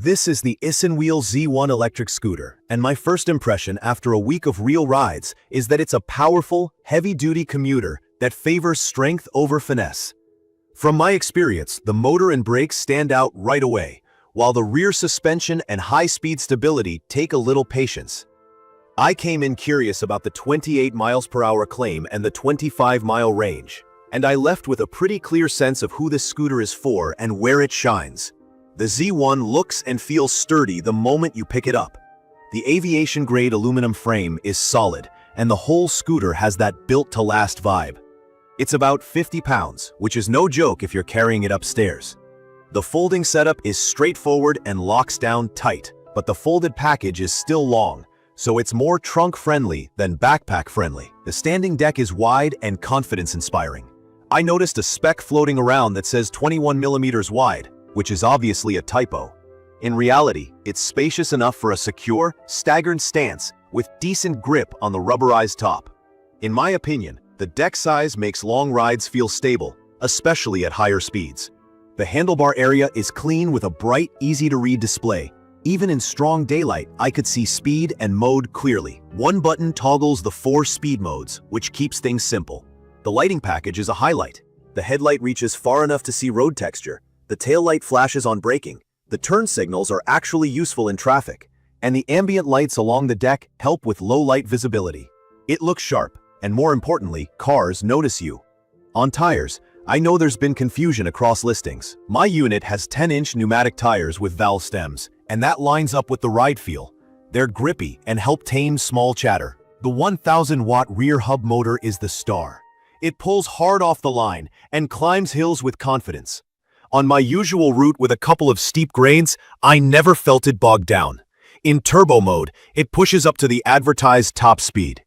This is the Isinwheel Z1 electric scooter, and my first impression after a week of real rides is that it's a powerful, heavy-duty commuter that favors strength over finesse. From my experience, the motor and brakes stand out right away, while the rear suspension and high-speed stability take a little patience. I came in curious about the 28 miles per hour claim and the 25-mile range, and I left with a pretty clear sense of who this scooter is for and where it shines. The Z1 looks and feels sturdy the moment you pick it up. The aviation-grade aluminum frame is solid, and the whole scooter has that built-to-last vibe. It's about 50 pounds, which is no joke if you're carrying it upstairs. The folding setup is straightforward and locks down tight, but the folded package is still long, so it's more trunk-friendly than backpack-friendly. The standing deck is wide and confidence-inspiring. I noticed a spec floating around that says 21 millimeters wide, which is obviously a typo. In reality, it's spacious enough for a secure, staggered stance with decent grip on the rubberized top. In my opinion, the deck size makes long rides feel stable, especially at higher speeds. The handlebar area is clean with a bright, easy-to-read display. Even in strong daylight, I could see speed and mode clearly. One button toggles the 4 speed modes, which keeps things simple. The lighting package is a highlight. The headlight reaches far enough to see road texture. The taillight flashes on braking. The turn signals are actually useful in traffic. And the ambient lights along the deck help with low light visibility. It looks sharp, and more importantly, cars notice you. On tires, I know there's been confusion across listings. My unit has 10-inch pneumatic tires with valve stems, and that lines up with the ride feel. They're grippy and help tame small chatter. The 1,000-watt rear hub motor is the star. It pulls hard off the line and climbs hills with confidence. On my usual route with a couple of steep grades, I never felt it bogged down. In turbo mode, it pushes up to the advertised top speed.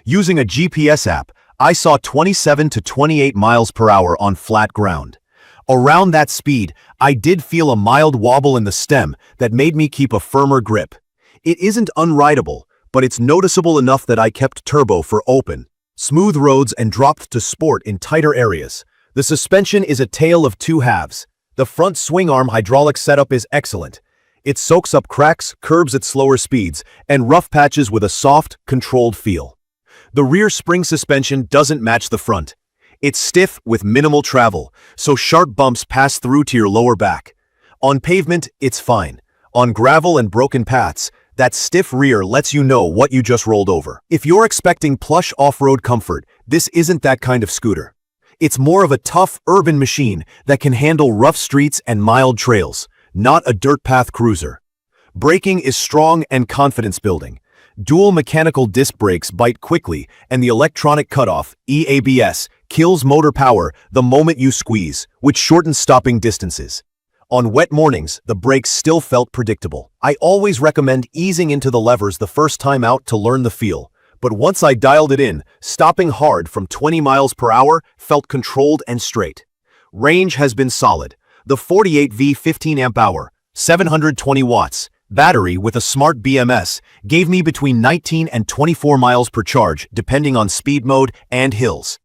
Using a GPS app, I saw 27 to 28 miles per hour on flat ground. Around that speed, I did feel a mild wobble in the stem that made me keep a firmer grip. It isn't unrideable, but it's noticeable enough that I kept turbo for open, smooth roads and dropped to sport in tighter areas. The suspension is a tale of two halves. The front swing arm hydraulic setup is excellent. It soaks up cracks, curbs at slower speeds, and rough patches with a soft, controlled feel. The rear spring suspension doesn't match the front. It's stiff with minimal travel, so sharp bumps pass through to your lower back. On pavement, it's fine. On gravel and broken paths, that stiff rear lets you know what you just rolled over. If you're expecting plush off-road comfort, this isn't that kind of scooter. It's more of a tough, urban machine that can handle rough streets and mild trails, not a dirt path cruiser. Braking is strong and confidence-building. Dual mechanical disc brakes bite quickly, and the electronic cutoff, EABS, kills motor power the moment you squeeze, which shortens stopping distances. On wet mornings, the brakes still felt predictable. I always recommend easing into the levers the first time out to learn the feel. But once I dialed it in, stopping hard from 20 miles per hour felt controlled and straight. Range has been solid. The 48V 15 amp hour, 720 watts, battery with a smart BMS gave me between 19 and 24 miles per charge depending on speed mode and hills.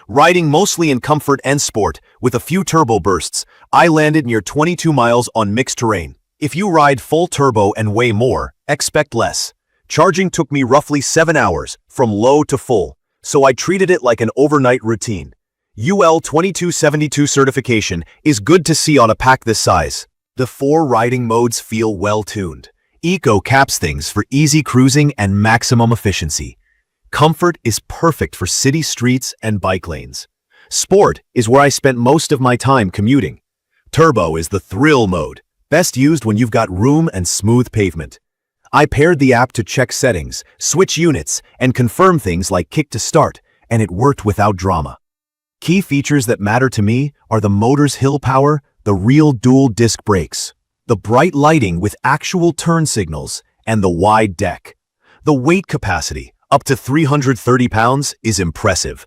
Riding mostly in comfort and sport, with a few turbo bursts, I landed near 22 miles on mixed terrain. If you ride full turbo and weigh more, expect less. Charging took me roughly 7 hours, from low to full, so I treated it like an overnight routine. UL2272 certification is good to see on a pack this size. The 4 riding modes feel well-tuned. Eco caps things for easy cruising and maximum efficiency. Comfort is perfect for city streets and bike lanes. Sport is where I spent most of my time commuting. Turbo is the thrill mode, best used when you've got room and smooth pavement. I paired the app to check settings, switch units, and confirm things like kick to start, and it worked without drama. Key features that matter to me are the motor's hill power, the real dual disc brakes, the bright lighting with actual turn signals, and the wide deck. The weight capacity, up to 330 pounds, is impressive.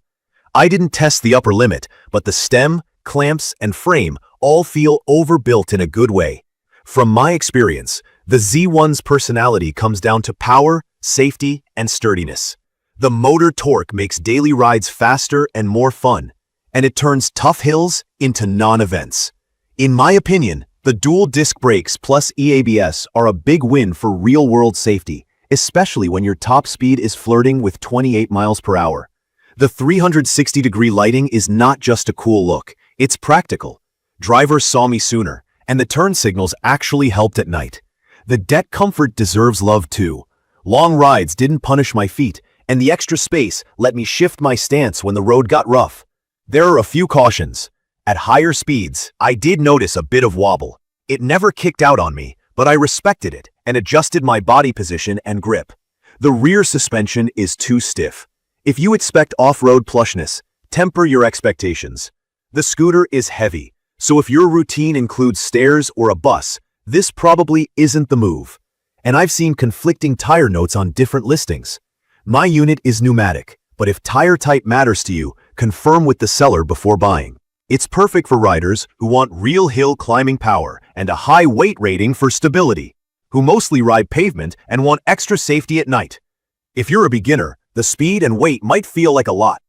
I didn't test the upper limit, but the stem, clamps, and frame all feel overbuilt in a good way. From my experience, the Z1's personality comes down to power, safety, and sturdiness. The motor torque makes daily rides faster and more fun, and it turns tough hills into non-events. In my opinion, The dual disc brakes plus EABS are a big win for real-world safety, especially when your top speed is flirting with 28 miles per hour. The 360-degree lighting is not just a cool look, it's practical. Drivers saw me sooner, and the turn signals actually helped at night. The deck comfort deserves love too. Long rides didn't punish my feet, and the extra space let me shift my stance when the road got rough. There are a few cautions. At higher speeds, I did notice a bit of wobble. It never kicked out on me, but I respected it and adjusted my body position and grip. The rear suspension is too stiff. If you expect off-road plushness, temper your expectations. The scooter is heavy, so if your routine includes stairs or a bus, this probably isn't the move. And I've seen conflicting tire notes on different listings. My unit is pneumatic, but if tire type matters to you, confirm with the seller before buying. It's perfect for riders who want real hill climbing power and a high weight rating for stability, who mostly ride pavement and want extra safety at night. If you're a beginner, the speed and weight might feel like a lot.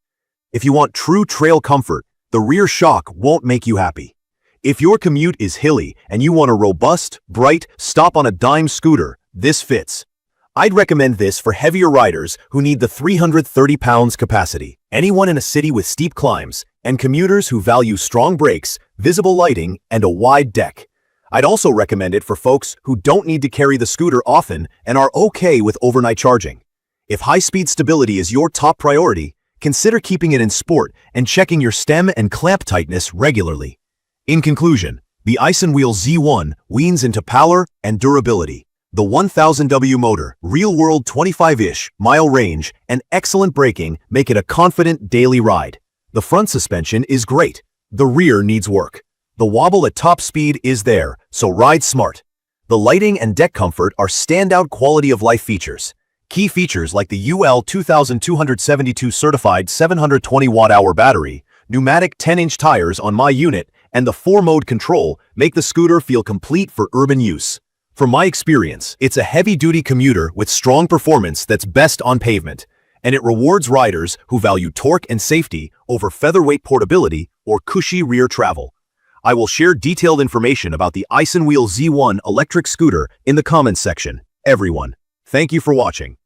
If you want true trail comfort, the rear shock won't make you happy. If your commute is hilly and you want a robust, bright, stop-on-a-dime scooter, this fits. I'd recommend this for heavier riders who need the 330 pounds capacity, anyone in a city with steep climbs, and commuters who value strong brakes, visible lighting, and a wide deck. I'd also recommend it for folks who don't need to carry the scooter often and are okay with overnight charging. If high-speed stability is your top priority, consider keeping it in sport and checking your stem and clamp tightness regularly. In conclusion, the Isinwheel Z1 leans into power and durability. The 1000W motor, real-world 25-ish mile range, and excellent braking make it a confident daily ride. The front suspension is great. The rear needs work. The wobble at top speed is there, so ride smart. The lighting and deck comfort are standout quality-of-life features. Key features like the UL2272 certified 720 watt-hour battery, pneumatic 10-inch tires on my unit, and the 4-mode control make the scooter feel complete for urban use. From my experience, it's a heavy-duty commuter with strong performance that's best on pavement, and it rewards riders who value torque and safety over featherweight portability or cushy rear travel. I will share detailed information about the Isinwheel Z1 electric scooter in the comments section. Everyone, thank you for watching.